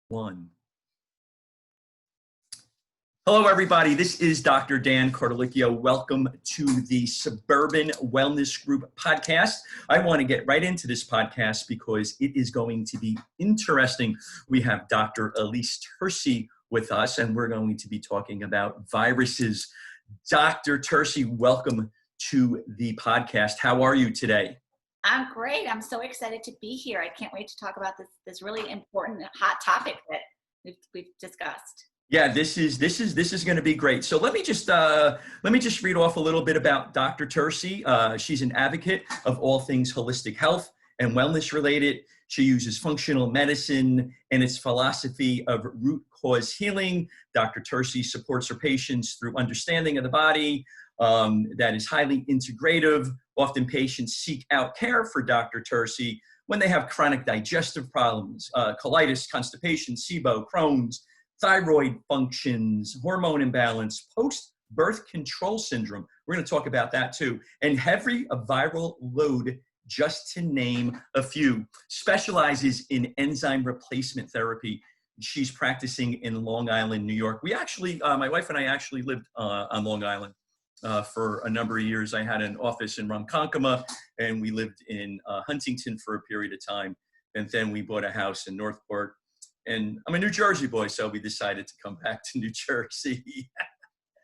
One. Hello, everybody. This is Dr. Dan Cordalicchio. Welcome to the Suburban Wellness Group Podcast. I want to get right into this podcast because it is going to be interesting. We have Dr. Elyse Tursi with us, and we're going to be talking about viruses. Dr. Tursi, welcome to the podcast. How are you today? I'm great. I'm so excited to be here. I can't wait to talk about this really important hot topic that we've discussed. Yeah, this is going to be great. So let me just read off a little bit about Dr. Tursi. She's an advocate of all things holistic health and wellness related. She uses functional medicine and its philosophy of root cause healing. Dr. Tursi supports her patients through understanding of the body that is highly integrative. Often patients seek out care for Dr. Tursi when they have chronic digestive problems, colitis, constipation, SIBO, Crohn's, thyroid functions, hormone imbalance, post-birth control syndrome. We're going to talk about that too. And heavy viral load, just to name a few. Specializes in enzyme replacement therapy. She's practicing in Long Island, New York. We actually, my wife and I actually lived on Long Island for a number of years. I had an office in Ronkonkoma, and we lived in Huntington for a period of time. And then we bought a house in Northport. And I'm a New Jersey boy, so we decided to come back to New Jersey.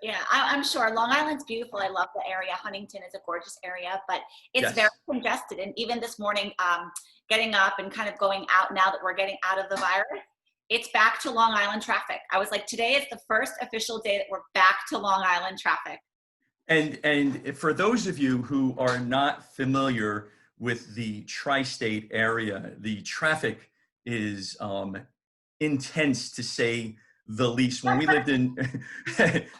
Yeah, I'm sure. Long Island's beautiful. I love the area. Huntington is a gorgeous area, but it's very congested. And even this morning, getting up and kind of going out now that we're getting out of the virus, it's back to Long Island traffic. I was like, today is the first official day that we're back to Long Island traffic. And for those of you who are not familiar with the tri-state area, the traffic is intense, to say the least. When we lived in,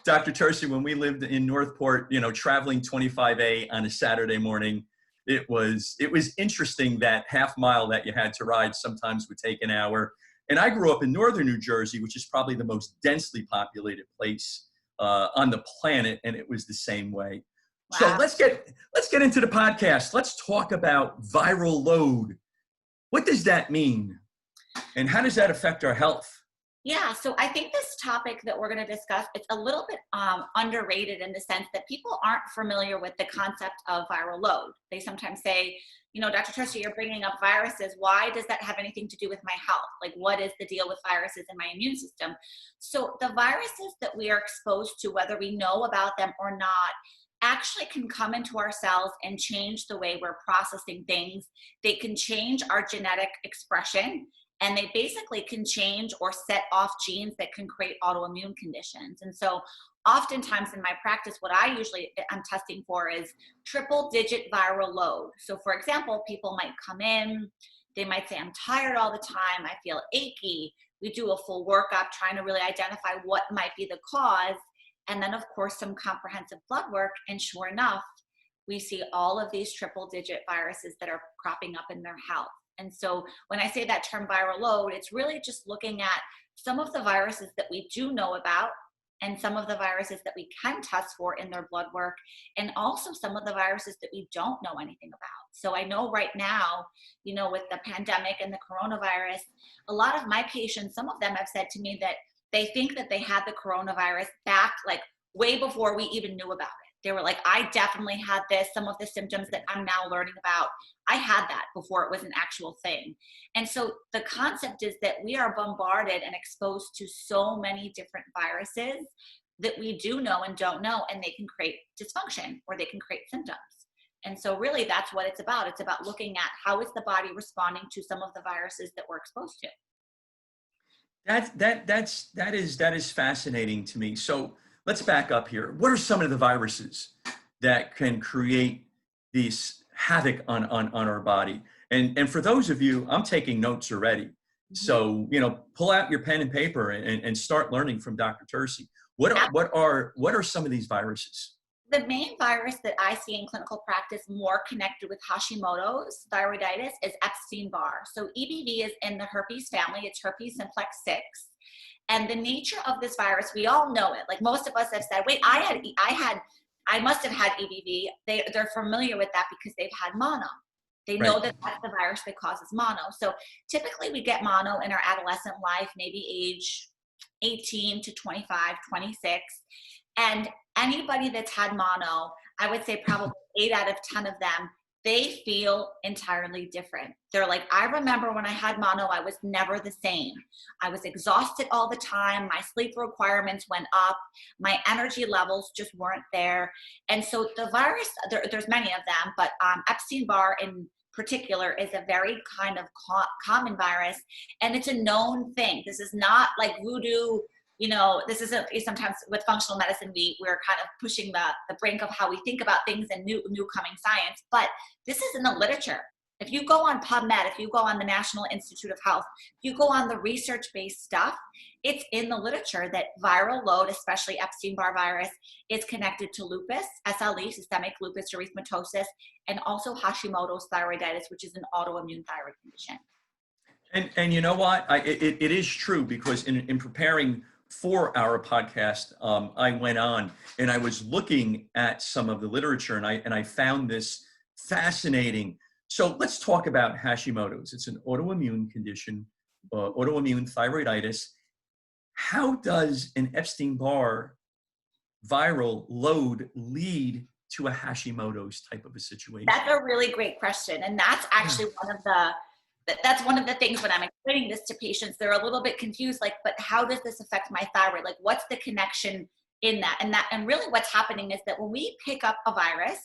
Dr. Tursi, when we lived in Northport, traveling 25A on a Saturday morning, it was interesting. That half mile that you had to ride sometimes would take an hour. And I grew up in northern New Jersey, which is probably the most densely populated place on the planet, and it was the same way. Wow. So let's get into the podcast. Let's talk about viral load. What does that mean? And how does that affect our health? Yeah, so I think this topic that we're going to discuss, it's a little bit underrated in the sense that people aren't familiar with the concept of viral load. They sometimes say, Dr. Tursi, you're bringing up viruses. Why does that have anything to do with my health? Like, what is the deal with viruses in my immune system? So the viruses that we are exposed to, whether we know about them or not, actually can come into our cells and change the way we're processing things. They can change our genetic expression, and they basically can change or set off genes that can create autoimmune conditions. And so oftentimes in my practice, what I'm testing for is triple digit viral load. So for example, people might come in, they might say, I'm tired all the time, I feel achy. We do a full workup trying to really identify what might be the cause. And then of course, some comprehensive blood work. And sure enough, we see all of these triple digit viruses that are cropping up in their health. And so when I say that term viral load, it's really just looking at some of the viruses that we do know about and some of the viruses that we can test for in their blood work, and also some of the viruses that we don't know anything about. So I know right now, with the pandemic and the coronavirus, a lot of my patients, some of them have said to me that they think that they had the coronavirus back like way before we even knew about it. They were like, I definitely had this, some of the symptoms that I'm now learning about, I had that before it was an actual thing. And so the concept is that we are bombarded and exposed to so many different viruses that we do know and don't know, and they can create dysfunction or they can create symptoms. And so really that's what it's about. It's about looking at how is the body responding to some of the viruses that we're exposed to. That is fascinating to me. So let's back up here. What are some of the viruses that can create this havoc on our body? And for those of you, I'm taking notes already. So, pull out your pen and paper and start learning from Dr. Tursi. What are some of these viruses? The main virus that I see in clinical practice more connected with Hashimoto's thyroiditis is Epstein Barr. So EBV is in the herpes family. It's herpes simplex 6. And the nature of this virus, we all know it. Like most of us have said, wait, I must have had EBV. They're familiar with that because they've had mono. They Right. know that that's the virus that causes mono. So typically we get mono in our adolescent life, maybe age 18 to 25, 26. And anybody that's had mono, I would say probably 8 out of 10 of them, they feel entirely different. They're like, I remember when I had mono, I was never the same. I was exhausted all the time. My sleep requirements went up. My energy levels just weren't there. And so the virus, there's many of them, but Epstein Barr in particular is a very kind of common virus, and it's a known thing. This is not like voodoo. This isn't, sometimes with functional medicine, we're kind of pushing the brink of how we think about things and new coming science, but this is in the literature. If you go on PubMed, if you go on the National Institute of Health, if you go on the research-based stuff, it's in the literature that viral load, especially Epstein-Barr virus, is connected to lupus, SLE, systemic lupus erythematosus, and also Hashimoto's thyroiditis, which is an autoimmune thyroid condition. And you know what? It is true, because in preparing for our podcast, I went on and I was looking at some of the literature, and I found this fascinating. So let's talk about Hashimoto's. It's an autoimmune condition, autoimmune thyroiditis. How does an Epstein-Barr viral load lead to a Hashimoto's type of a situation? That's a really great question. And that's actually one of the things when I'm explaining this to patients, they're a little bit confused, like, but how does this affect my thyroid? Like, what's the connection in that? And really what's happening is that when we pick up a virus,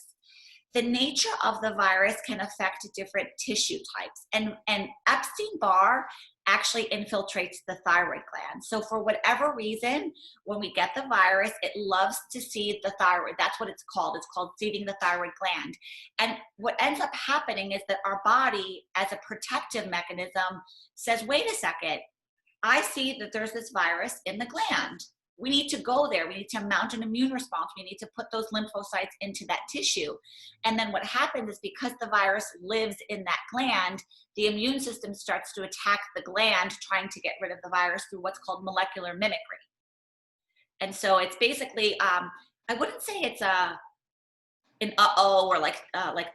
the nature of the virus can affect different tissue types. And Epstein-Barr actually infiltrates the thyroid gland. So for whatever reason, when we get the virus, it loves to seed the thyroid. That's what it's called. It's called seeding the thyroid gland. And what ends up happening is that our body, as a protective mechanism, says, wait a second, I see that there's this virus in the gland. We need to go there. We need to mount an immune response. We need to put those lymphocytes into that tissue. And then what happens is, because the virus lives in that gland, the immune system starts to attack the gland, trying to get rid of the virus through what's called molecular mimicry. And so it's basically, I wouldn't say it's an uh-oh or like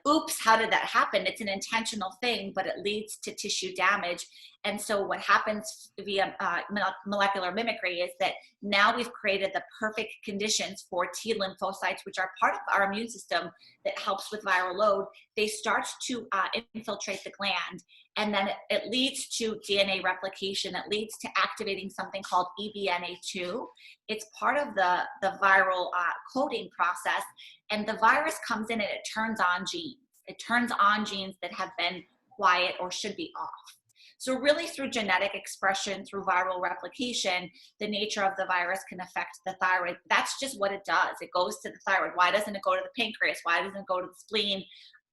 oops, how did that happen? It's an intentional thing, but it leads to tissue damage. And so what happens via molecular mimicry is that now we've created the perfect conditions for T lymphocytes, which are part of our immune system that helps with viral load. They start to infiltrate the gland, and then it leads to DNA replication. It leads to activating something called eBNA2. It's part of the viral coding process, and the virus comes in and it turns on genes. It turns on genes that have been quiet or should be off. So really, through genetic expression, through viral replication, the nature of the virus can affect the thyroid. That's just what it does. It goes to the thyroid. Why doesn't it go to the pancreas? Why doesn't it go to the spleen?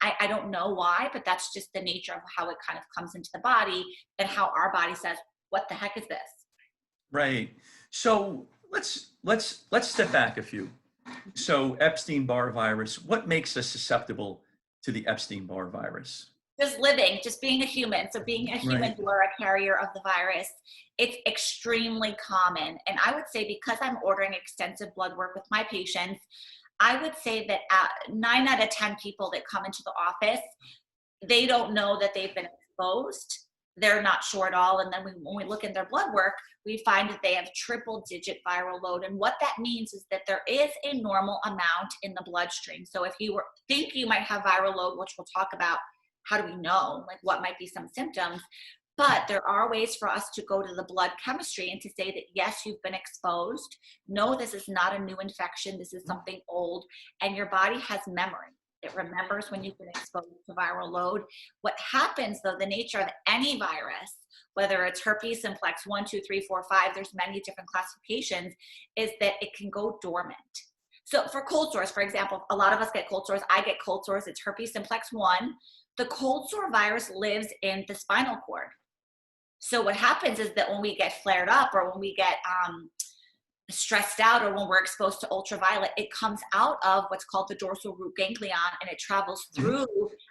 I don't know why, but that's just the nature of how it kind of comes into the body, and how our body says, what the heck is this? Right. So let's step back a few. So Epstein-Barr virus, what makes us susceptible to the Epstein-Barr virus? Just being a human. So being a human, right, you are a carrier of the virus. It's extremely common. And I would say, because I'm ordering extensive blood work with my patients, I would say that 9 out of 10 people that come into the office, they don't know that they've been exposed. They're not sure at all. And then when we look in their blood work, we find that they have triple-digit viral load. And what that means is that there is a normal amount in the bloodstream. So if you think you might have viral load, which we'll talk about, how do we know, like, what might be some symptoms? But there are ways for us to go to the blood chemistry and to say that, yes, you've been exposed. No, this is not a new infection. This is something old. And your body has memory. It remembers when you've been exposed to viral load. What happens, though, the nature of any virus, whether it's herpes simplex 1, 2, 3, 4, 5, there's many different classifications, is that it can go dormant. So for cold sores, for example, a lot of us get cold sores. I get cold sores. It's herpes simplex 1. The cold sore virus lives in the spinal cord. So what happens is that when we get flared up, or when we get stressed out, or when we're exposed to ultraviolet, it comes out of what's called the dorsal root ganglion, and it travels through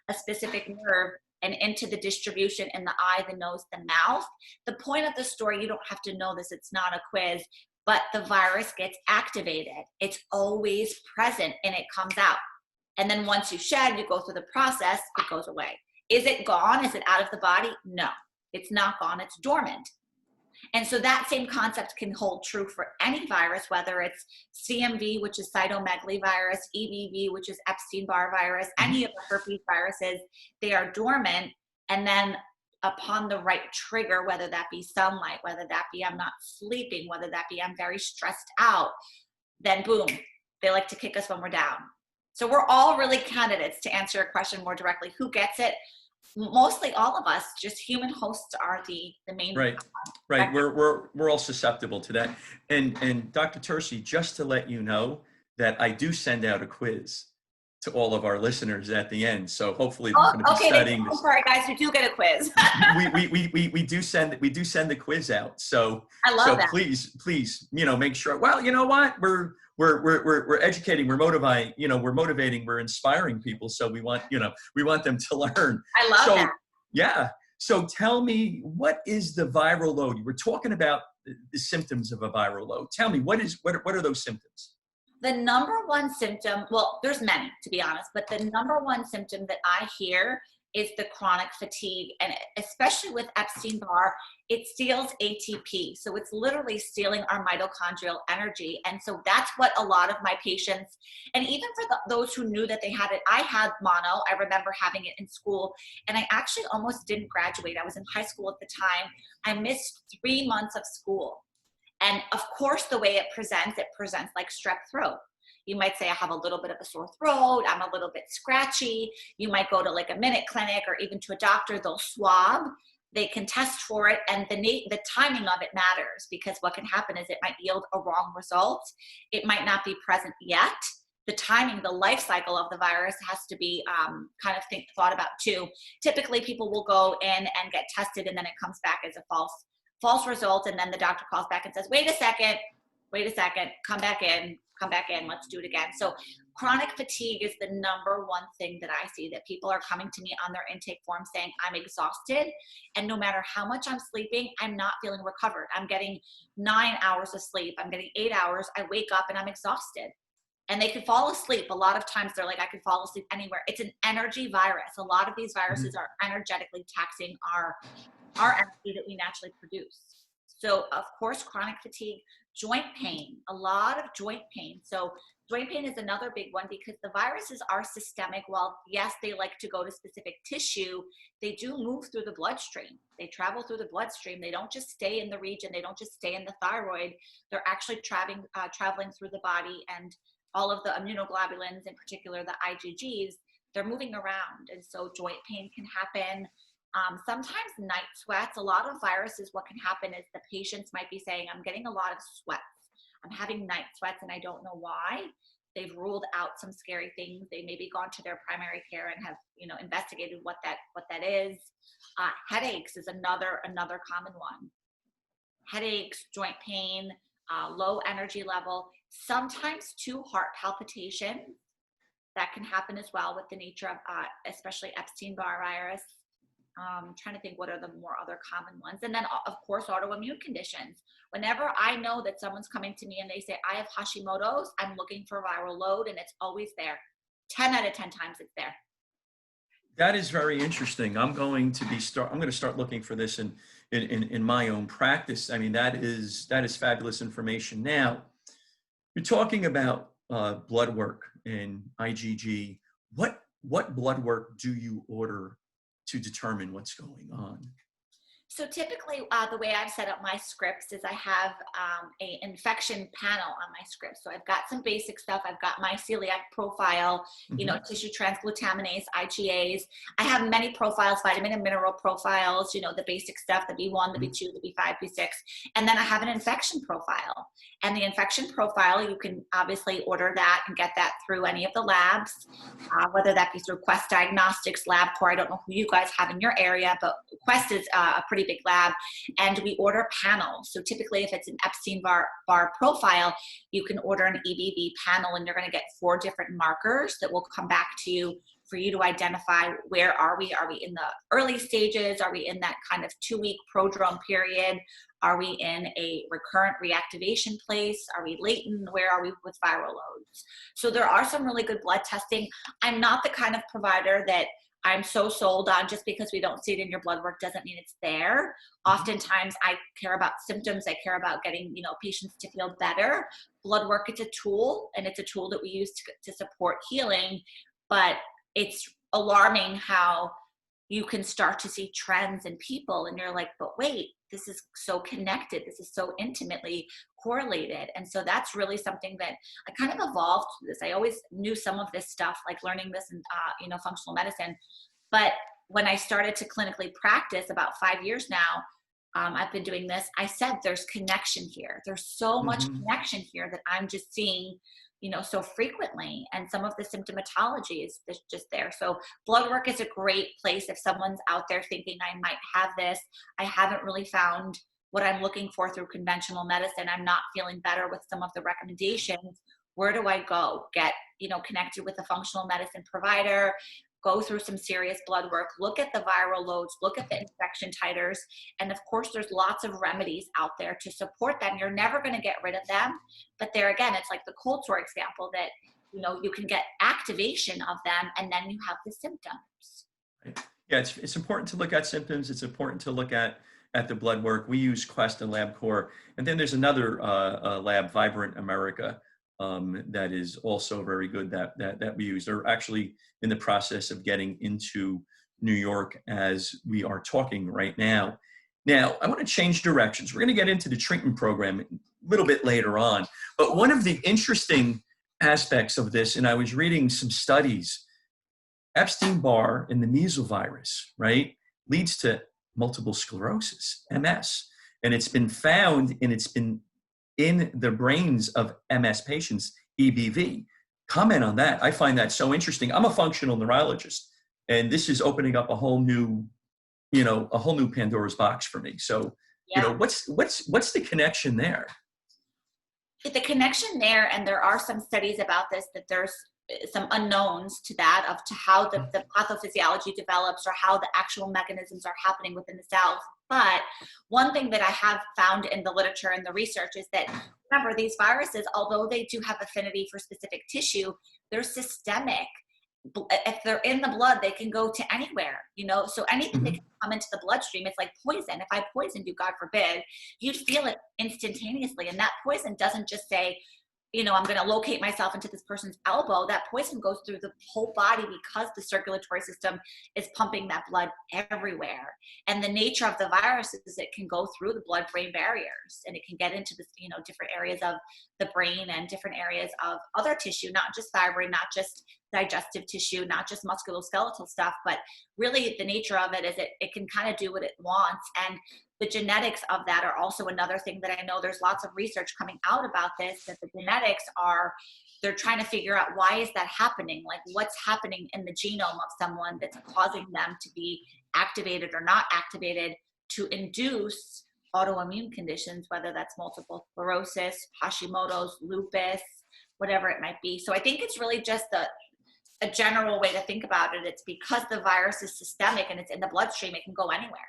a specific nerve and into the distribution in the eye, the nose, the mouth. The point of the story, you don't have to know this, it's not a quiz, but the virus gets activated. It's always present and it comes out. And then once you shed, you go through the process, it goes away. Is it gone? Is it out of the body? No, it's not gone. It's dormant. And so that same concept can hold true for any virus, whether it's CMV, which is cytomegalovirus, EBV, which is Epstein Barr virus, any of the herpes viruses. They are dormant. And then upon the right trigger, whether that be sunlight, whether that be I'm not sleeping, whether that be I'm very stressed out, then boom, they like to kick us when we're down. So we're all really candidates, to answer your question more directly. Who gets it? Mostly all of us. Just human hosts are the main. Right. We're all susceptible to that. And Dr. Tursi, just to let you know that I do send out a quiz to all of our listeners at the end. So hopefully they're going to be studying this. Sorry, guys, we do get a quiz. we do send the quiz out. So I love that. Please, make sure. Well, you know what? We're educating, we're motivating, we're inspiring people. So we want them to learn. I love that. Yeah. So tell me, what is the viral load? You were talking about the symptoms of a viral load. Tell me, what are those symptoms? The number one symptom, well, there's many, to be honest, but the number one symptom that I hear is the chronic fatigue. And especially with Epstein Barr, it steals ATP. So it's literally stealing our mitochondrial energy. And so that's what a lot of my patients, and even for those who knew that they had it, I had mono. I remember having it in school, and I actually almost didn't graduate. I was in high school at the time. I missed 3 months of school. And of course, the way it presents like strep throat. You might say, I have a little bit of a sore throat. I'm a little bit scratchy. You might go to like a minute clinic or even to a doctor. They'll swab. They can test for it. And the timing of it matters, because what can happen is it might yield a wrong result. It might not be present yet. The timing, the life cycle of the virus has to be thought about too. Typically, people will go in and get tested, and then it comes back as a false result. And then the doctor calls back and says, wait a second, come back in, let's do it again. So chronic fatigue is the number one thing that I see, that people are coming to me on their intake form saying, I'm exhausted, and no matter how much I'm sleeping, I'm not feeling recovered. I'm getting 9 hours of sleep. I'm getting 8 hours. I wake up and I'm exhausted. And they could fall asleep. A lot of times they're like, I could fall asleep anywhere. It's an energy virus. A lot of these viruses are energetically taxing our energy that we naturally produce. So of course, chronic fatigue, joint pain, a lot of joint pain. So joint pain is another big one, because the viruses are systemic. While yes, they like to go to specific tissue, they do move through the bloodstream. They travel through the bloodstream. They don't just stay in the region. They don't just stay in the thyroid. They're actually traveling through the body, and all of the immunoglobulins, in particular the IgGs, they're moving around. And so joint pain can happen. Sometimes night sweats. A lot of viruses, what can happen is the patients might be saying, I'm getting a lot of sweats. I'm having night sweats and I don't know why. They've ruled out some scary things. They maybe gone to their primary care and have, investigated what that is. Headaches is another common one. Headaches, joint pain, low energy level, sometimes too heart palpitations. That can happen as well with the nature of, especially Epstein Barr virus. I'm trying to think what are the more other common ones. And then of course, autoimmune conditions. Whenever I know that someone's coming to me and they say, I have Hashimoto's, I'm looking for viral load, and it's always there. 10 out of 10 times it's there. That is very interesting. I'm going to start looking for this in my own practice. I mean, that is fabulous information. Now, you're talking about blood work and IgG. What blood work do you order to determine what's going on? So typically, the way I've set up my scripts is I have an infection panel on my script. So I've got some basic stuff. I've got my celiac profile, tissue transglutaminase, IgAs. I have many profiles, vitamin and mineral profiles, the basic stuff, the B1, the B2, the B5, B6. And then I have an infection profile. And the infection profile, you can obviously order that and get that through any of the labs, whether that be through Quest Diagnostics, LabCorp. I don't know who you guys have in your area, but Quest is a pretty big lab, and we order panels. So typically, if it's an Epstein Barr profile, you can order an EBV panel, and you're going to get 4 different markers that will come back to you for you to identify where are we? Are we in the early stages? Are we in that kind of 2-week prodrome period? Are we in a recurrent reactivation place? Are we latent? Where are we with viral loads? So there are some really good blood testing. I'm not the kind of provider that I'm so sold on just because we don't see it in your blood work doesn't mean it's there. Oftentimes I care about symptoms. I care about getting, patients to feel better. Blood work, it's a tool, and it's a tool that we use to support healing, but it's alarming how you can start to see trends in people and you're like, but wait, this is so connected. This is so intimately correlated. And so that's really something that I kind of evolved through this. I always knew some of this stuff, like learning this in, functional medicine. But when I started to clinically practice about 5 years now, I've been doing this. I said, there's connection here. There's so much connection here that I'm just seeing, so frequently. And some of the symptomatology is just there. So blood work is a great place if someone's out there thinking I might have this. I haven't really found what I'm looking for through conventional medicine. I'm not feeling better with some of the recommendations. Where do I go? Get, connected with a functional medicine provider, go through some serious blood work, look at the viral loads, look at the infection titers. And of course, there's lots of remedies out there to support them. You're never going to get rid of them. But there again, it's like the cold sore example that, you can get activation of them and then you have the symptoms. Right. Yeah, it's important to look at symptoms. It's important to look at the blood work. We use Quest and LabCorp. And then there's another lab, Vibrant America, that is also very good that we use. They're actually in the process of getting into New York as we are talking right now. Now, I want to change directions. We're going to get into the treatment program a little bit later on. But one of the interesting aspects of this, and I was reading some studies, Epstein Barr and the measles virus, right, leads to multiple sclerosis, MS. And it's been found, and it's been in the brains of MS patients, EBV. Comment on that. I find that so interesting. I'm a functional neurologist, and this is opening up a whole new Pandora's box for me. So, what's the connection there? The connection there, and there are some studies about this, that there's some unknowns to that, of to how the pathophysiology develops or how the actual mechanisms are happening within the cells. But one thing that I have found in the literature and the research is that, remember, these viruses, although they do have affinity for specific tissue, they're systemic. If they're in the blood, they can go to anywhere, so anything that can come into the bloodstream, it's like poison. If I poisoned you, God forbid, you'd feel it instantaneously. And that poison doesn't just say, I'm going to locate myself into this person's elbow. That poison goes through the whole body because the circulatory system is pumping that blood everywhere. And the nature of the virus is it can go through the blood-brain barriers, and it can get into the, different areas of the brain and different areas of other tissue, not just thyroid, not just digestive tissue, not just musculoskeletal stuff, but really the nature of it is it can kind of do what it wants. And the genetics of that are also another thing that I know there's lots of research coming out about this, that the genetics they're trying to figure out, why is that happening? Like, what's happening in the genome of someone that's causing them to be activated or not activated to induce autoimmune conditions, whether that's multiple sclerosis, Hashimoto's, lupus, whatever it might be. So I think it's really just a general way to think about it. It's because the virus is systemic and it's in the bloodstream, it can go anywhere.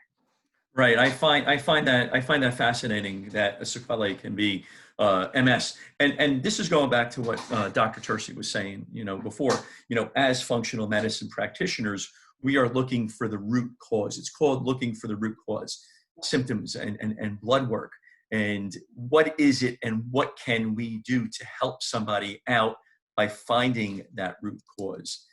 Right. I find that fascinating, that a sequelae can be MS. And this is going back to what Dr. Tursi was saying, before, as functional medicine practitioners, we are looking for the root cause. It's called looking for the root cause, symptoms and blood work. And what is it, and what can we do to help somebody out by finding that root cause?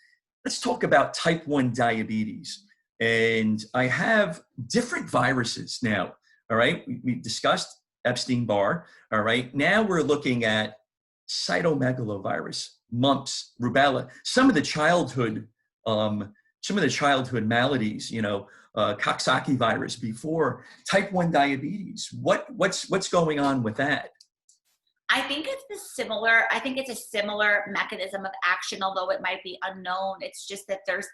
Let's talk about type 1 diabetes. And I have different viruses now, all right? We discussed Epstein Barr, all right? Now we're looking at cytomegalovirus, mumps, rubella, some of the childhood maladies, coxsackievirus before type 1 diabetes. What's going on with that? I think it's a similar mechanism of action, although it might be unknown. It's just that there's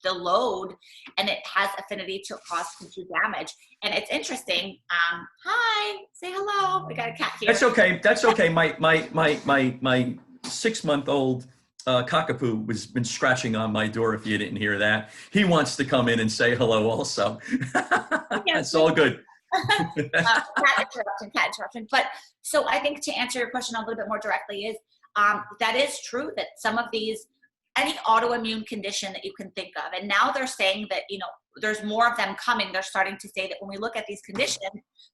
the load, and it has affinity to cause tissue damage. And it's interesting. Hi, say hello. We got a cat here. That's okay. My 6-month-old cockapoo has been scratching on my door. If you didn't hear that, he wants to come in and say hello also. It's all good. Cat interruption. But so I think, to answer your question a little bit more directly, is that is true that some of these any autoimmune condition that you can think of. And now they're saying that, there's more of them coming. They're starting to say that when we look at these conditions,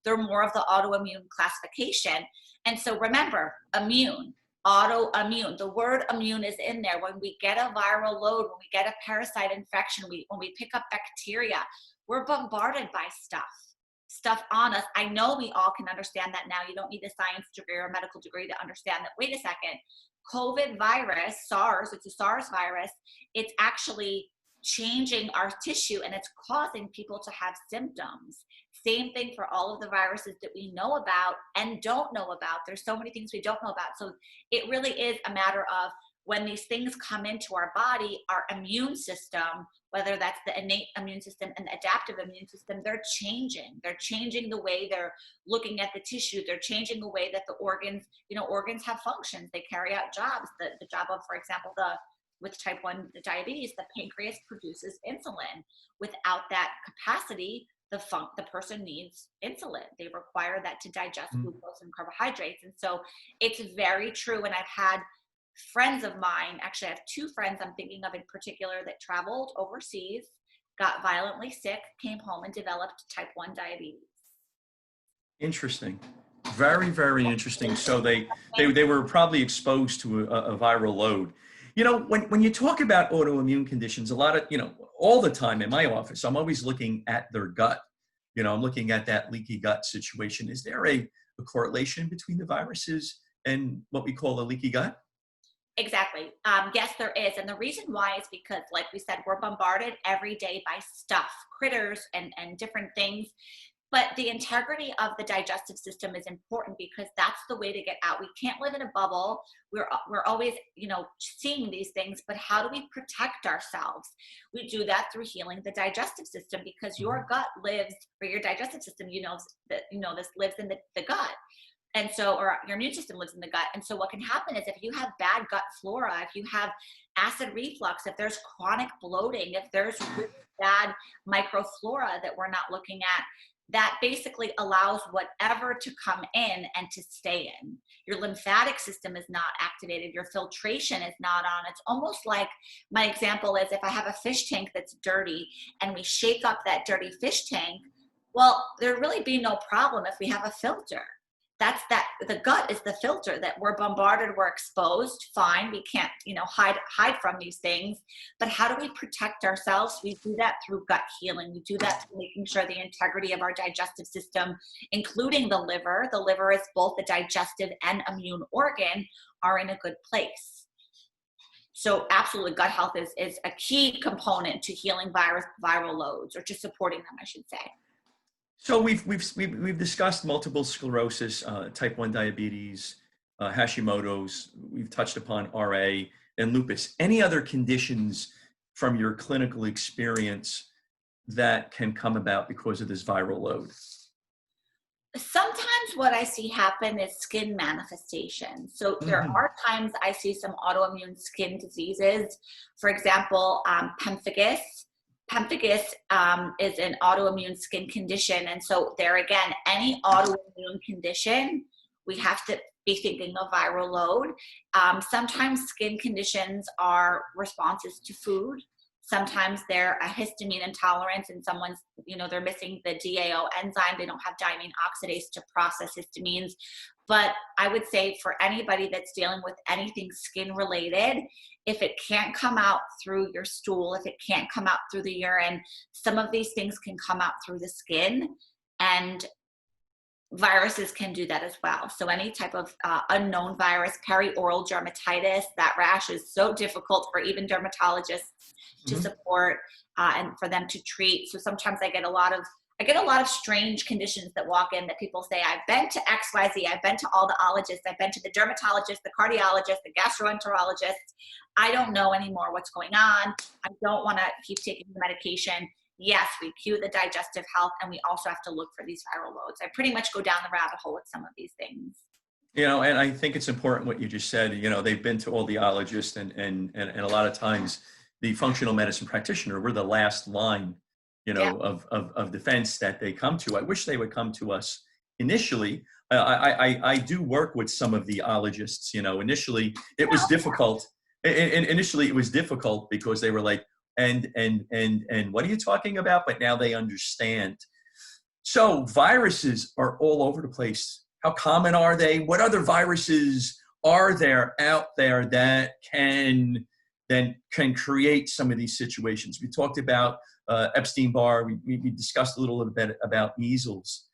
they're more of the autoimmune classification. And so remember, immune, autoimmune, the word immune is in there. When we get a viral load, when we get a parasite infection, when we pick up bacteria, we're bombarded by stuff on us. I know we all can understand that now. You don't need a science degree or a medical degree to understand that. Wait a second, COVID virus, SARS, it's a SARS virus. It's actually changing our tissue and it's causing people to have symptoms. Same thing for all of the viruses that we know about and don't know about. There's so many things we don't know about. So it really is a matter of when these things come into our body, our immune system, whether that's the innate immune system and the adaptive immune system, they're changing. They're changing the way they're looking at the tissue. They're changing the way that the organs, organs have functions. They carry out jobs. The job of, for example, with type 1 diabetes, the pancreas produces insulin. Without that capacity, the person needs insulin. They require that to digest glucose and carbohydrates. And so it's very true. And I've had friends of mine, actually I have two friends I'm thinking of in particular that traveled overseas, got violently sick, came home and developed type 1 diabetes. Interesting. Very, very interesting. So they were probably exposed to a viral load. When you talk about autoimmune conditions, a lot of, all the time in my office, I'm always looking at their gut. I'm looking at that leaky gut situation. Is there a correlation between the viruses and what we call a leaky gut? Exactly. Yes, there is. And the reason why is because, like we said, we're bombarded every day by stuff, critters and different things. But the integrity of the digestive system is important because that's the way to get out. We can't live in a bubble. We're always, seeing these things, but how do we protect ourselves? We do that through healing the digestive system because your gut lives, or your digestive system, this lives in the gut. And so, or your immune system lives in the gut. And so what can happen is if you have bad gut flora, if you have acid reflux, if there's chronic bloating, if there's really bad microflora that we're not looking at, that basically allows whatever to come in and to stay in. Your lymphatic system is not activated. Your filtration is not on. It's almost like, my example is if I have a fish tank that's dirty and we shake up that dirty fish tank, well, there'd really be no problem if we have a filter. The gut is the filter that we're bombarded, we're exposed, fine. We can't, hide from these things, but how do we protect ourselves? We do that through gut healing. We do that through making sure the integrity of our digestive system, including the liver is both a digestive and immune organ, are in a good place. So absolutely, gut health is a key component to healing viral loads, or to supporting them, I should say. So we've discussed multiple sclerosis, type 1 diabetes, Hashimoto's. We've touched upon RA and lupus. Any other conditions from your clinical experience that can come about because of this viral load? Sometimes what I see happen is skin manifestations. So there are times I see some autoimmune skin diseases. For example, pemphigus. Pemphigus is an autoimmune skin condition. And so there again, any autoimmune condition, we have to be thinking of viral load. Sometimes skin conditions are responses to food. Sometimes they're a histamine intolerance and someone's, they're missing the DAO enzyme. They don't have diamine oxidase to process histamines. But I would say for anybody that's dealing with anything skin related, if it can't come out through your stool, if it can't come out through the urine, some of these things can come out through the skin, and viruses can do that as well. So any type of unknown virus, perioral dermatitis, that rash is so difficult for even dermatologists to support and for them to treat. So sometimes I get a lot of strange conditions that walk in that people say, I've been to XYZ, I've been to all the ologists, I've been to the dermatologist, the cardiologist, the gastroenterologist. I don't know anymore what's going on. I don't want to keep taking the medication. Yes, we cue the digestive health, and we also have to look for these viral loads. I pretty much go down the rabbit hole with some of these things. And I think it's important what you just said. They've been to all the ologists, and a lot of times the functional medicine practitioner, we're the last line of defense that they come to. I wish they would come to us initially. I do work with some of the ologists. Initially it was difficult And initially it was difficult because they were like, and what are you talking about? But now they understand. So viruses are all over the place. How common are they? What other viruses are there out there that can create some of these situations? We talked about Epstein Barr. We discussed a little bit about measles.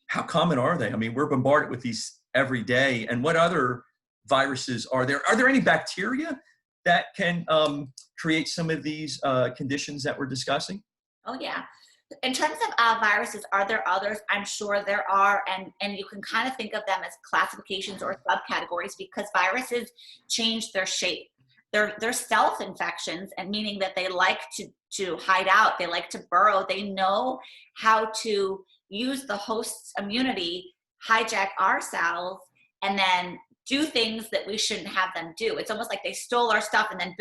How common are they? I mean, we're bombarded with these every day. And what other viruses are there? Are there any bacteria that can create some of these conditions that we're discussing? Oh, yeah. In terms of viruses, are there others? I'm sure there are, and you can kind of think of them as classifications or subcategories because viruses change their shape. They're self-infections, and meaning that they like to hide out, they like to burrow, they know how to use the host's immunity, hijack our cells, and then do things that we shouldn't have them do. It's almost like they stole our stuff and then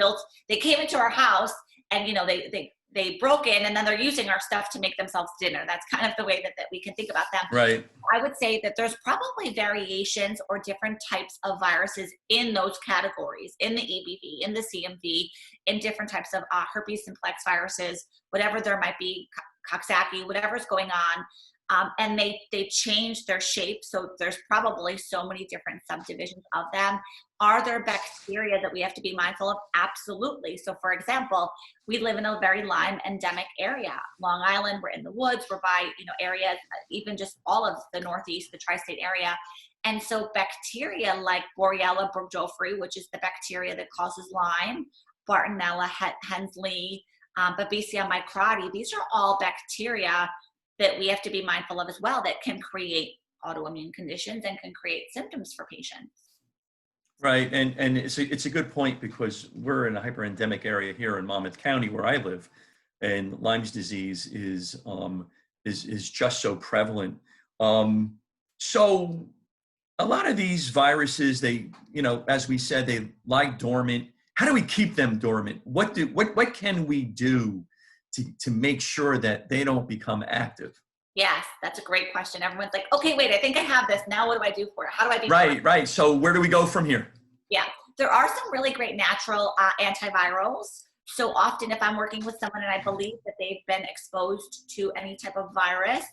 they came into our house and, you know, they broke in and then they're using our stuff to make themselves dinner. That's kind of the way that we can think about them. Right. I would say that there's probably variations or different types of viruses in those categories, in the EBV, in the CMV, in different types of herpes simplex viruses, whatever there might be, coxsackie, whatever's going on. And they change their shape. So there's probably so many different subdivisions of them. Are there bacteria that we have to be mindful of? Absolutely. So for example, we live in a very Lyme endemic area. Long Island, we're in the woods, we're by, you know, areas, even just all of the Northeast, the tri-state area. And so bacteria like Borrelia burgdorferi, which is the bacteria that causes Lyme, Bartonella, Hensley, Babesia microti, these are all bacteria that we have to be mindful of as well that can create autoimmune conditions and can create symptoms for patients. Right, and it's a good point because we're in a hyperendemic area here in Monmouth County where I live, and Lyme's disease is just so prevalent. So a lot of these viruses, they, you know, as we said, they lie dormant. How do we keep them dormant? What can we do to make sure that they don't become active? Yes, that's a great question. Everyone's like, okay, wait, I think I have this. Now what do I do for it? How do I be Right. So where do we go from here? Yeah, there are some really great natural antivirals. So often if I'm working with someone and I believe that they've been exposed to any type of virus,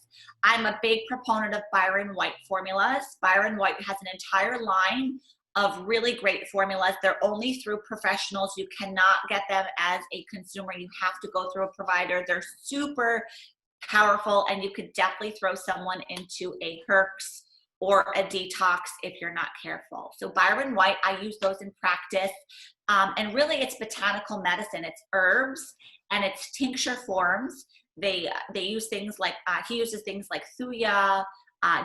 I'm a big proponent of Byron White formulas. Byron White has an entire line of really great formulas. They're only through professionals. You cannot get them as a consumer. You have to go through a provider. They're super powerful, and you could definitely throw someone into a herpes or a detox if you're not careful. So Byron White, I use those in practice. And really it's botanical medicine. It's herbs and it's tincture forms. They use things like, he uses things like thuya,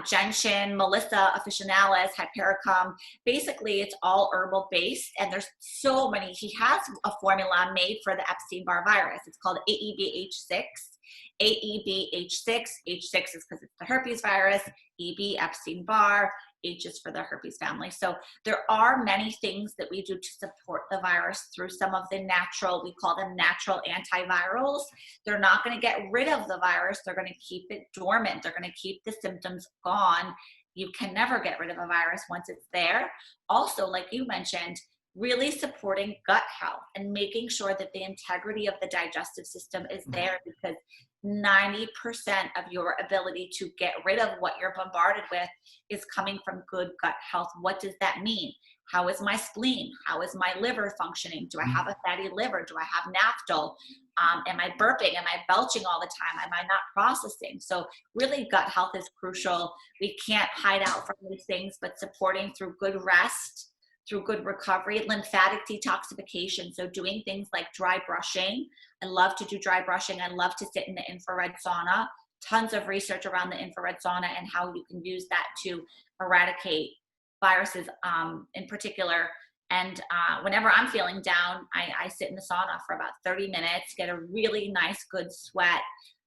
gentian, melissa officinalis, hypericum. Basically, it's all herbal based, and there's so many. He has a formula made for the Epstein Barr virus. It's called AEBH6. AEBH6. H6 is because it's the herpes virus. EB, Epstein Barr. H is for the herpes family. So there are many things that we do to support the virus through some of the natural, we call them natural antivirals. They're not going to get rid of the virus. They're going to keep it dormant. They're going to keep the symptoms gone. You can never get rid of a virus once it's there. Also, like you mentioned, really supporting gut health and making sure that the integrity of the digestive system is there, because 90% of your ability to get rid of what you're bombarded with is coming from good gut health. What does that mean? How is my spleen? How is my liver functioning? Do I have a fatty liver? Do I have NAFTL? Am I burping? Am I belching all the time? Am I not processing? So really gut health is crucial. We can't hide out from these things, but supporting through good rest, through good recovery, lymphatic detoxification. So doing things like dry brushing. I love to do dry brushing. I love to sit in the infrared sauna. Tons of research around the infrared sauna and how you can use that to eradicate viruses in particular. And whenever I'm feeling down, I sit in the sauna for about 30 minutes, get a really nice, good sweat.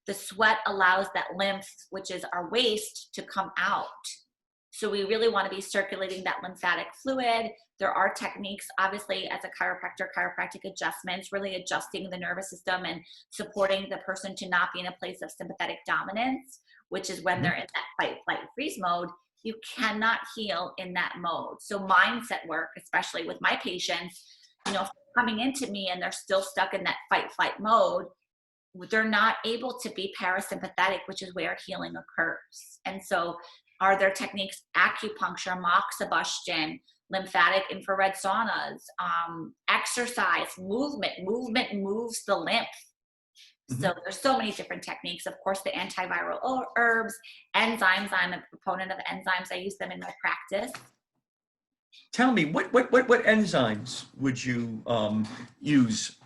The sweat allows that lymph, which is our waste, to come out. So we really want to be circulating that lymphatic fluid. There are techniques, obviously, as a chiropractor, chiropractic adjustments, really adjusting the nervous system and supporting the person to not be in a place of sympathetic dominance, which is when they're in that fight, flight, freeze mode. You cannot heal in that mode. So mindset work, especially with my patients, if they're coming into me and they're still stuck in that fight flight mode, they're not able to be parasympathetic, which is where healing occurs. And so are there techniques, acupuncture, moxibustion, lymphatic infrared saunas, exercise, movement moves the lymph. So there's so many different techniques. Of course, the antiviral herbs, enzymes. I'm a proponent of enzymes. I use them in my practice. Tell me, what enzymes would you use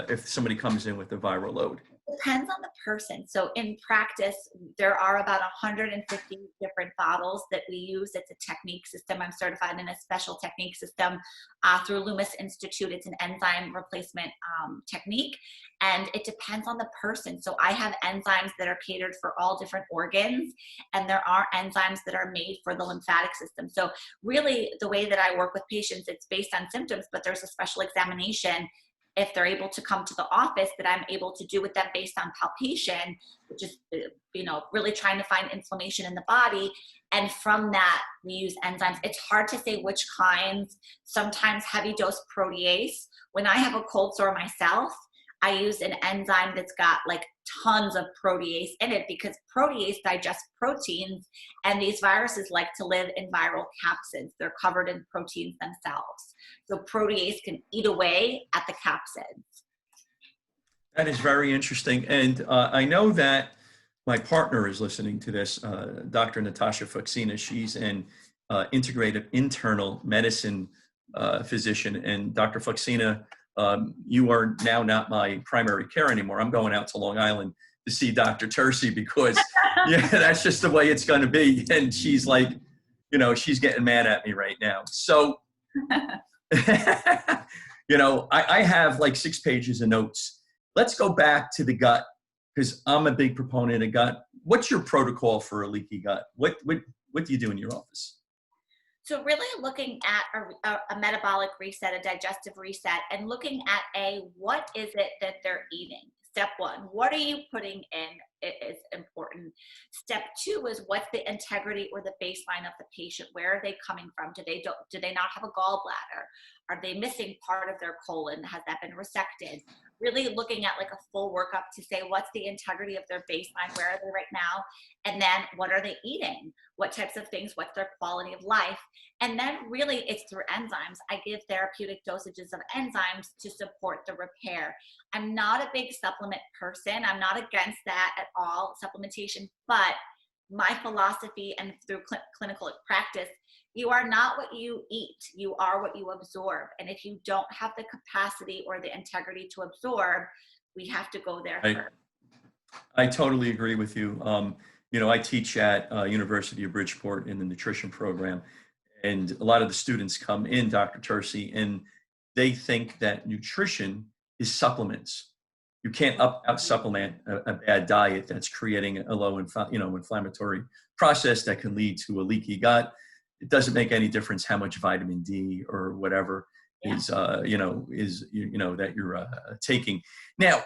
if somebody comes in with a viral load? Depends on the person. So in practice, there are about 150 different bottles that we use. It's a technique system. I'm certified in a special technique system through Loomis Institute. It's an enzyme replacement technique, and it depends on the person. So I have enzymes that are catered for all different organs, and there are enzymes that are made for the lymphatic system. So really, the way that I work with patients, it's based on symptoms, but there's a special examination if they're able to come to the office that I'm able to do with them based on palpation, which is, really trying to find inflammation in the body. And from that, we use enzymes. It's hard to say which kinds. Sometimes heavy dose protease. When I have a cold sore myself, I use an enzyme that's got like tons of protease in it, because protease digests proteins, and these viruses like to live in viral capsids. They're covered in proteins themselves. So protease can eat away at the capsids. That is very interesting. And I know that my partner is listening to this, Dr. Natasha Fuxina. She's an integrative internal medicine physician. And Dr. Fuxina, you are now not my primary care anymore. I'm going out to Long Island to see Dr. Tursi because that's just the way it's going to be. And she's like, she's getting mad at me right now. So, I have like 6 pages of notes. Let's go back to the gut, because I'm a big proponent of gut. What's your protocol for a leaky gut? What do you do in your office? So really looking at a metabolic reset, a digestive reset, and looking at what is it that they're eating? Step 1, what are you putting in? It is important. Step 2 is what's the integrity or the baseline of the patient? Where are they coming from? Do they not have a gallbladder? Are they missing part of their colon? Has that been resected? Really looking at like a full workup to say what's the integrity of their baseline? Where are they right now? And then what are they eating? What types of things? What's their quality of life? And then really it's through enzymes. I give therapeutic dosages of enzymes to support the repair. I'm not a big supplement person. I'm not against that at all, supplementation, but my philosophy and through clinical practice, you are not what you eat, you are what you absorb. And if you don't have the capacity or the integrity to absorb, we have to go there first. I totally agree with you. I teach at University of Bridgeport in the nutrition program, and a lot of the students come in, Dr. Tursi, and they think that nutrition is supplements. You can't out supplement a bad diet that's creating a low inflammatory process that can lead to a leaky gut. It doesn't make any difference how much vitamin D or whatever that you're taking. Now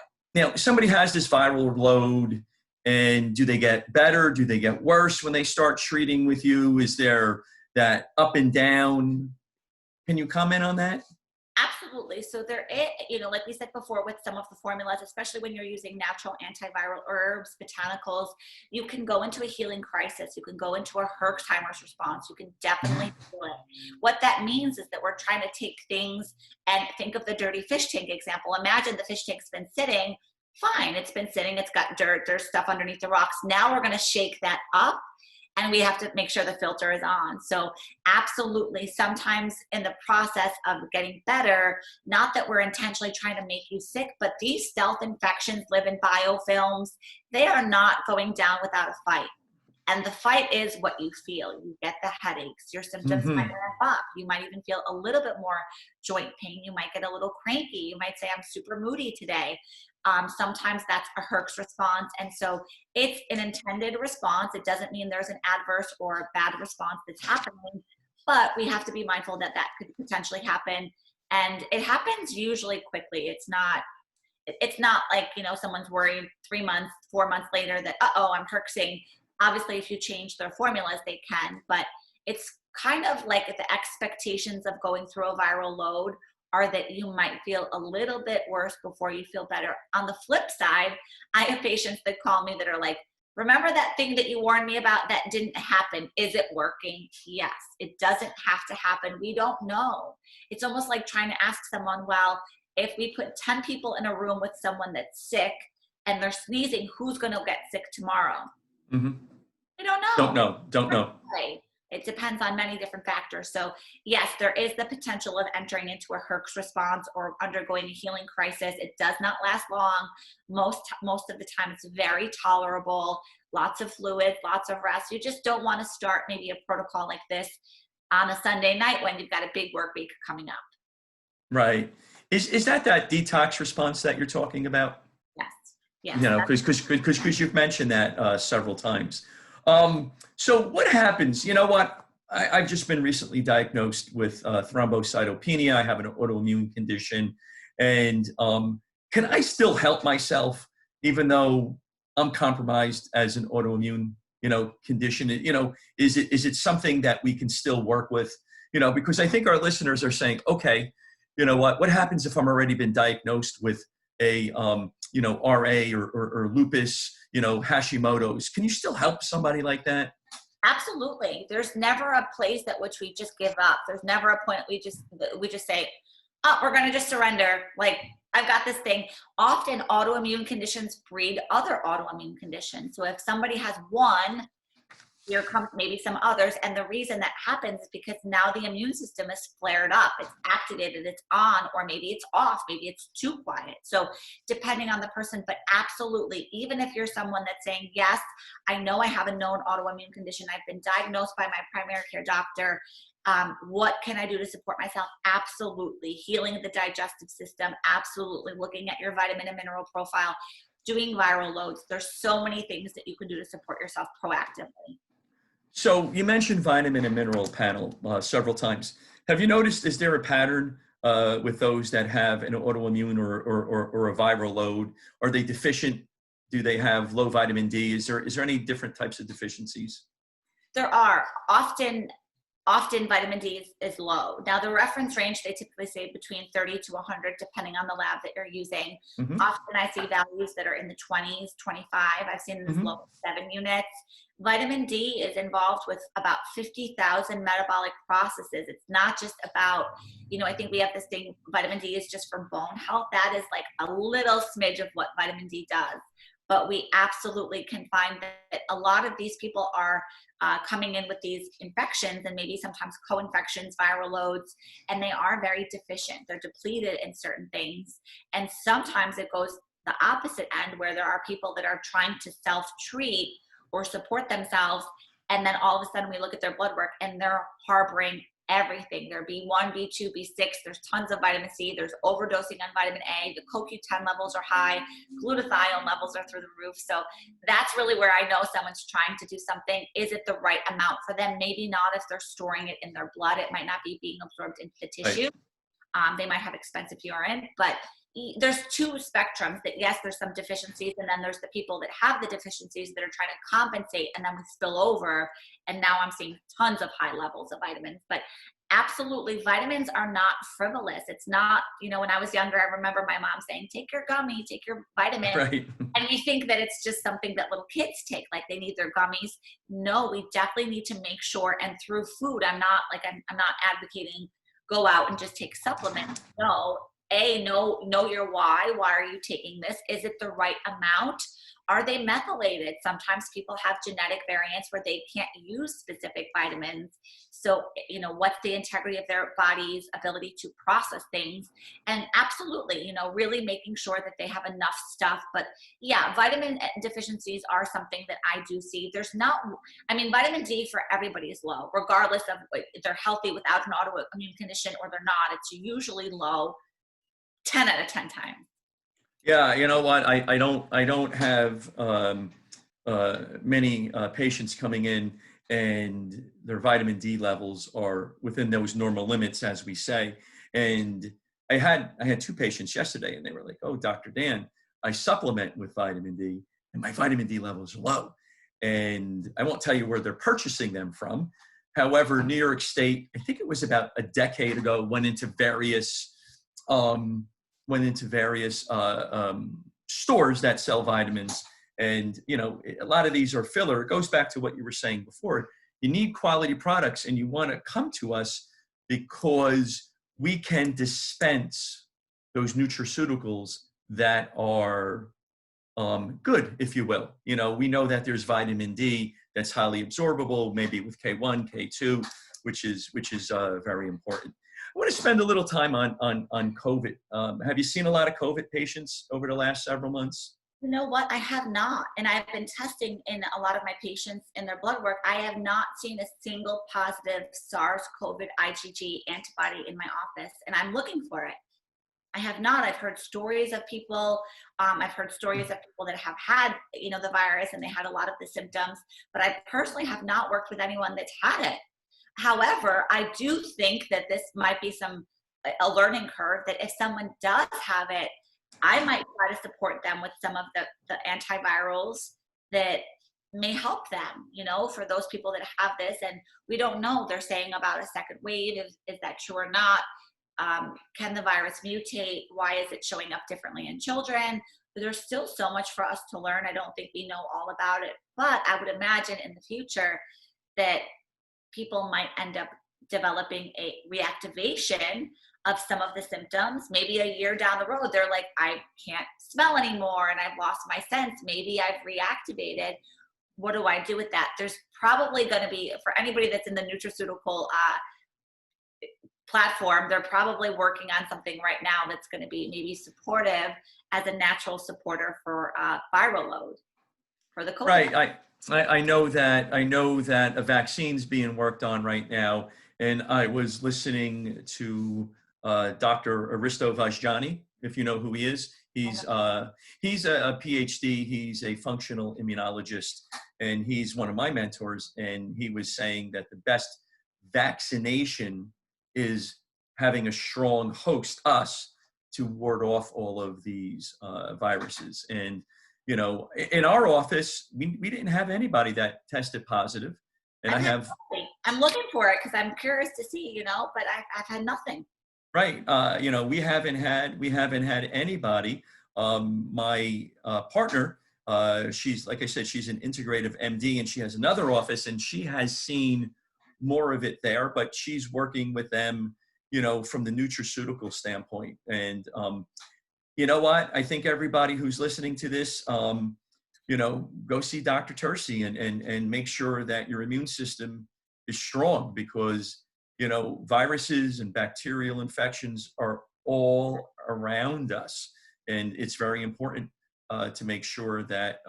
somebody has this viral load, and do they get better? Do they get worse when they start treating with you? Is there that up and down? Can you comment on that? Absolutely. So there is, like we said before, with some of the formulas, especially when you're using natural antiviral herbs, botanicals, you can go into a healing crisis. You can go into a Herxheimer's response. You can definitely feel it. What that means is that we're trying to take things and think of the dirty fish tank example. Imagine the fish tank's been sitting. Fine. It's been sitting. It's got dirt. There's stuff underneath the rocks. Now we're going to shake that up. And we have to make sure the filter is on. So absolutely, sometimes in the process of getting better, not that we're intentionally trying to make you sick, but these stealth infections live in biofilms. They are not going down without a fight. And the fight is what you feel. You get the headaches. Your symptoms might ramp up. You might even feel a little bit more joint pain. You might get a little cranky. You might say, I'm super moody today. Sometimes that's a Herx response. And so it's an intended response. It doesn't mean there's an adverse or bad response that's happening, but we have to be mindful that that could potentially happen. And it happens usually quickly. It's not like, someone's worried 3 months, 4 months later that, I'm Herxing. Obviously, if you change their formulas, they can, but it's kind of like the expectations of going through a viral load are that you might feel a little bit worse before you feel better. On the flip side, I have patients that call me that are like, remember that thing that you warned me about that didn't happen? Is it working? Yes, it doesn't have to happen. We don't know. It's almost like trying to ask someone, well, if we put 10 people in a room with someone that's sick and they're sneezing, who's going to get sick tomorrow? Mm-hmm. We don't know. Don't know. Right. It depends on many different factors. So yes, there is the potential of entering into a herpes response or undergoing a healing crisis. It does not last long. Most of the time it's very tolerable, lots of fluids, lots of rest. You just don't want to start maybe a protocol like this on a Sunday night when you've got a big work week coming up. Right. Is that detox response that you're talking about? Yes. Yes. You know, because you've mentioned that several times. So what happens? You know what? I've just been recently diagnosed with thrombocytopenia. I have an autoimmune condition, and can I still help myself even though I'm compromised as an autoimmune, condition? Is it something that we can still work with? Because I think our listeners are saying, okay, you know what happens if I'm already been diagnosed with a RA or lupus, Hashimoto's? Can you still help somebody like that? Absolutely. There's never a place at which we just give up. There's never a point we just say, oh, we're going to just surrender. Like, I've got this thing. Often autoimmune conditions breed other autoimmune conditions. So if somebody has one, here comes maybe some others. And the reason that happens is because now the immune system is flared up, it's activated, it's on, or maybe it's off, maybe it's too quiet. So depending on the person, but absolutely, even if you're someone that's saying, yes, I know I have a known autoimmune condition, I've been diagnosed by my primary care doctor, what can I do to support myself? Absolutely. Healing the digestive system, absolutely. Looking at your vitamin and mineral profile, doing viral loads. There's so many things that you can do to support yourself proactively. So you mentioned vitamin and mineral panel several times. Have you noticed, is there a pattern with those that have an autoimmune or a viral load? Are they deficient? Do they have low vitamin D? Is there any different types of deficiencies? There are. Often vitamin D is low. Now the reference range, they typically say between 30 to 100, depending on the lab that you're using. Mm-hmm. Often I see values that are in the 20s, 25. I've seen as low as 7 units. Vitamin D is involved with about 50,000 metabolic processes. It's not just about, I think we have this thing, vitamin D is just for bone health. That is like a little smidge of what vitamin D does. But we absolutely can find that a lot of these people are coming in with these infections and maybe sometimes co-infections, viral loads, and they are very deficient. They're depleted in certain things. And sometimes it goes the opposite end where there are people that are trying to self-treat or support themselves. And then all of a sudden we look at their blood work and they're harboring everything. Their B1, B2, B6, there's tons of vitamin C, there's overdosing on vitamin A, the CoQ10 levels are high, glutathione levels are through the roof. So that's really where I know someone's trying to do something. Is it the right amount for them? Maybe not if they're storing it in their blood. It might not be being absorbed into the tissue. Right. They might have expensive urine, but there's two spectrums that yes, there's some deficiencies, and then there's the people that have the deficiencies that are trying to compensate, and then we spill over, and now I'm seeing tons of high levels of vitamins. But absolutely, vitamins are not frivolous. It's not, when I was younger, I remember my mom saying, take your gummy, take your vitamin. Right. And we think that it's just something that little kids take, like they need their gummies. No, we definitely need to make sure, and through food, I'm not advocating go out and just take supplements. No. Know your why. Why are you taking this? Is it the right amount? Are they methylated? Sometimes people have genetic variants where they can't use specific vitamins. So, what's the integrity of their body's ability to process things? And absolutely, really making sure that they have enough stuff. But yeah, vitamin deficiencies are something that I do see. Vitamin D for everybody is low, regardless of if they're healthy without an autoimmune condition or they're not. It's usually low 10 out of 10 times. Yeah, you know what? I don't have many patients coming in and their vitamin D levels are within those normal limits, as we say. And I had 2 patients yesterday, and they were like, "Oh, Dr. Dan, I supplement with vitamin D, and my vitamin D levels are low." And I won't tell you where they're purchasing them from. However, New York State, I think it was about a decade ago, went into various went into various stores that sell vitamins. And, a lot of these are filler. It goes back to what you were saying before. You need quality products, and you want to come to us because we can dispense those nutraceuticals that are good, if you will. We know that there's vitamin D that's highly absorbable, maybe with K1, K2, which is very important. I want to spend a little time on COVID. Have you seen a lot of COVID patients over the last several months? You know what? I have not. And I've been testing in a lot of my patients in their blood work. I have not seen a single positive SARS-CoV IgG antibody in my office, and I'm looking for it. I have not. I've heard stories of people. I've heard stories of people that have had, the virus, and they had a lot of the symptoms, but I personally have not worked with anyone that's had it. However, I do think that this might be a learning curve, that if someone does have it, I might try to support them with some of the antivirals that may help them, for those people that have this. And we don't know, they're saying about a second wave. Is that true or not? Can the virus mutate? Why is it showing up differently in children? But there's still so much for us to learn. I don't think we know all about it, but I would imagine in the future that people might end up developing a reactivation of some of the symptoms. Maybe a year down the road, they're like, I can't smell anymore and I've lost my sense. Maybe I've reactivated. What do I do with that? There's probably going to be, for anybody that's in the nutraceutical platform, they're probably working on something right now that's going to be maybe supportive as a natural supporter for viral load for the COVID. Right. I know that a vaccine's being worked on right now, and I was listening to Dr. Aristo Vajjani, if you know who he is. He's a PhD. He's a functional immunologist, and he's one of my mentors. And he was saying that the best vaccination is having a strong host, us, to ward off all of these viruses. And in our office, we didn't have anybody that tested positive. And I'm looking for it because I'm curious to see, but I've had nothing. Right. We haven't had anybody. My partner, she's, like I said, she's an integrative MD, and she has another office, and she has seen more of it there, but she's working with them, from the nutraceutical standpoint. And, you know what? I think everybody who's listening to this, go see Dr. Tursi and make sure that your immune system is strong, because, viruses and bacterial infections are all around us. And it's very important to make sure that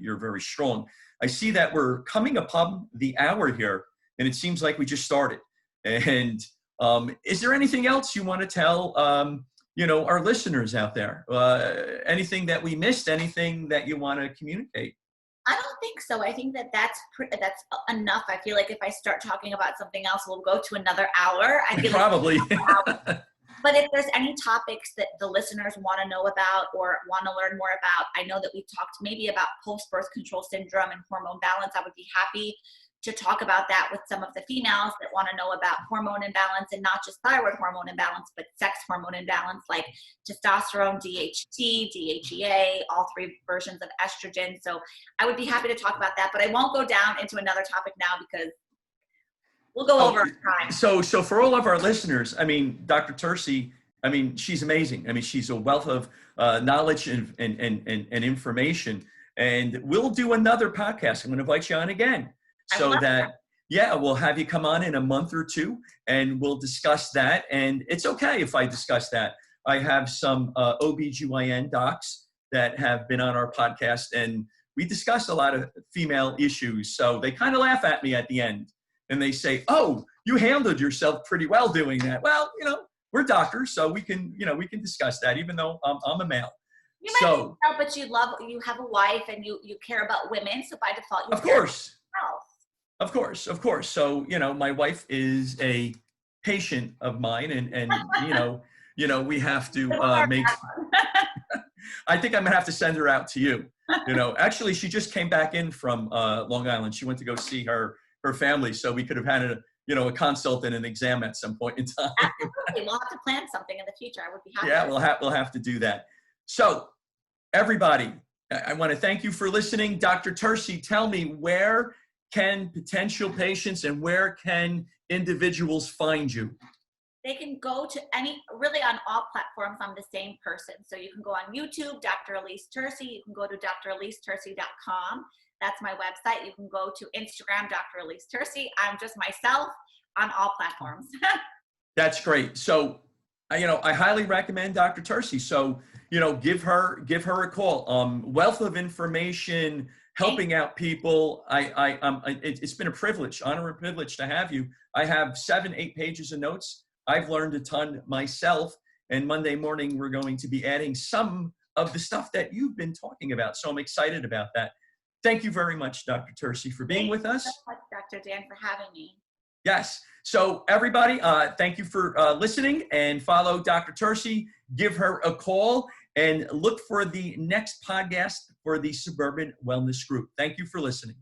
you're very strong. I see that we're coming upon the hour here, and it seems like we just started. And is there anything else you want to tell our listeners out there? Anything that we missed? Anything that you want to communicate? I don't think so. I think that's enough. I feel like if I start talking about something else, we'll go to another hour. I feel probably. But if there's any topics that the listeners want to know about or want to learn more about, I know that we talked maybe about post-birth control syndrome and hormone balance. I would be happy to talk about that with some of the females that want to know about hormone imbalance, and not just thyroid hormone imbalance, but sex hormone imbalance like testosterone, DHT, DHEA, all three versions of estrogen. So I would be happy to talk about that, but I won't go down into another topic now because we'll go over time. So for all of our listeners, Dr. Tursi, she's amazing. She's a wealth of knowledge and information, and we'll do another podcast. I'm going to invite you on again. So that, we'll have you come on in a month or two, and we'll discuss that. And it's okay if I discuss that. I have some OBGYN docs that have been on our podcast, and we discuss a lot of female issues. So they kind of laugh at me at the end, and they say, "Oh, you handled yourself pretty well doing that." Well, we're doctors, so we can discuss that, even though I'm a male. You might be male, but you have a wife, and you care about women. So by default, you of course. Of course. So, my wife is a patient of mine, and we have to make, I think I'm gonna have to send her out to you. Actually, she just came back in from Long Island. She went to go see her family, so we could have had a consult and an exam at some point in time. Absolutely. We'll have to plan something in the future. I would be happy. Yeah, we'll have to do that. So everybody, I want to thank you for listening. Dr. Tursi, tell me, where can potential patients and where can individuals find you? They can go to really on all platforms, I'm the same person. So you can go on YouTube, Dr. Elyse Tursi. You can go to drelysetursi.com. That's my website. You can go to Instagram, Dr. Elyse Tursi. I'm just myself on all platforms. That's great. So, I highly recommend Dr. Tursi. So, give her a call. Wealth of information, helping out people. It's been a privilege, honor and privilege to have you. I have 7-8 pages of notes. I've learned a ton myself, and Monday morning we're going to be adding some of the stuff that you've been talking about. So I'm excited about that. Thank you very much, Dr. Tursi, for being with us. Thank you so much, Dr. Dan, for having me. Yes. So everybody, thank you for listening, and follow Dr. Tursi. Give her a call and look for the next podcast for the Suburban Wellness Group. Thank you for listening.